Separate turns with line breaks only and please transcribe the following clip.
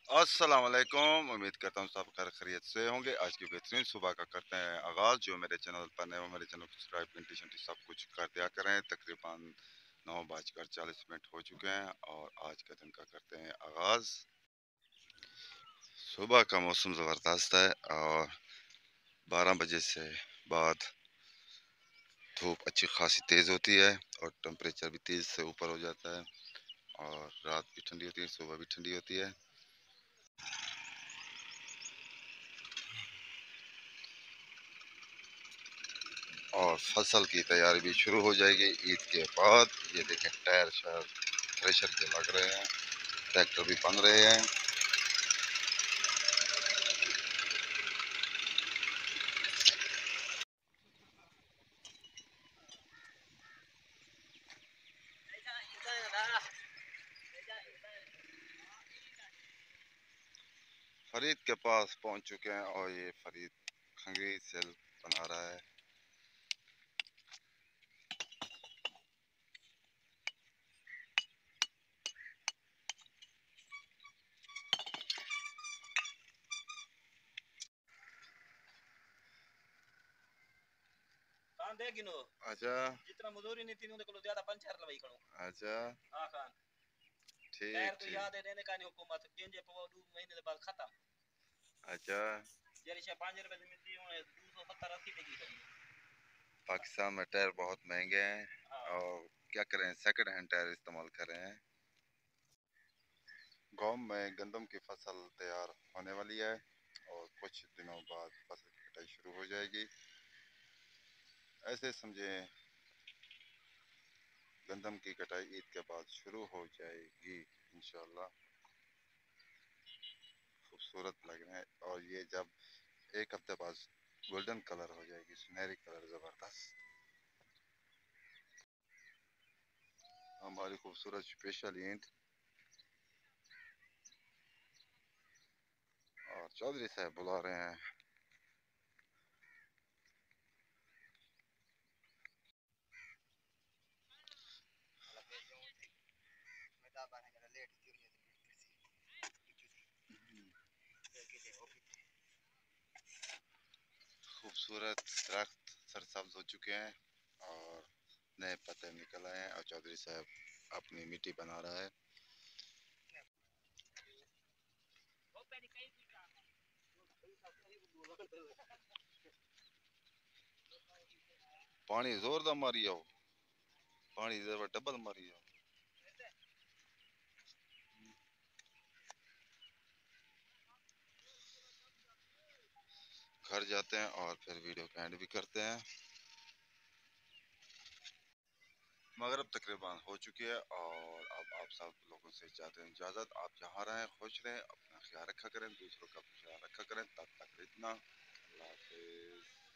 अस्सलाम वालेकुम। उम्मीद करता हूँ सब खैर खैरियत से होंगे। आज की बेहतरीन सुबह का करते हैं आगाज़। जो मेरे चैनल पर नए हो मेरे चैनल को सब्सक्राइब घंटी शंटी सब कुछ कर दिया करें। तकरीबन 9:40 हो चुके हैं और आज का दिन का करते हैं आगाज़। सुबह का मौसम ज़बरदस्त है और 12 बजे से बाद धूप अच्छी खासी तेज़ होती है और टेम्परेचर भी तेज़ से ऊपर हो जाता है और रात भी ठंडी होती है, सुबह भी ठंडी होती है। और फसल की तैयारी भी शुरू हो जाएगी ईद के बाद। ये देखें टायर शायर थ्रेशर के लग रहे हैं, ट्रैक्टर भी बन रहे हैं। फरीद के पास पहुंच चुके हैं और ये फरीद खंगरी सेल बना रहा है।
खान दे गिनो
अच्छा
जितना मजदूरी नहीं थी उनके को ज्यादा पंचर लवाई करो।
अच्छा
हां खान
ठीक
टायर तो
ठीक
याद है देने का नहीं हुकूमत डेंजे पवा 2 महीने बाद खत्म।
अच्छा
जरी से 5 रुपए में मिलती है 270 80 की खड़ी है।
पाकिस्तान में टायर बहुत महंगे हैं
हां
और क्या करें, सेकंड हैंड टायर इस्तेमाल कर रहे हैं। गाँव में गंदम की फसल तैयार होने वाली है और कुछ दिनों बाद फसल की कटाई शुरू हो जाएगी। ऐसे समझें गंदम की कटाई ईद के बाद शुरू हो जाएगी इंशाल्लाह। खूबसूरत लग रहे हैं और ये जब एक हफ्ते बाद गोल्डन कलर हो जाएगी, सुनहरी कलर ज़बरदस्त। हमारी खूबसूरत स्पेशल ईंट और चौधरी साहब बुला रहे हैं। खूबसूरत दरख्त सरसब्ज हो चुके हैं और नए पत्ते निकल आए हैं और चौधरी साहब अपनी मिट्टी बना रहा है। पानी जोरदार मारी आओ, पानी डबल मारी आओ। घर जाते हैं और फिर वीडियो का एंड भी करते हैं। मगरब तकरीबन हो चुकी है और अब आप सब लोगों से चाहते हैं इजाज़त। आप जहाँ रहें खुश रहें, अपना ख्याल रखा करें, दूसरों का भी ख्याल रखा करें। तब तक इतना, अल्लाह हाफिज़।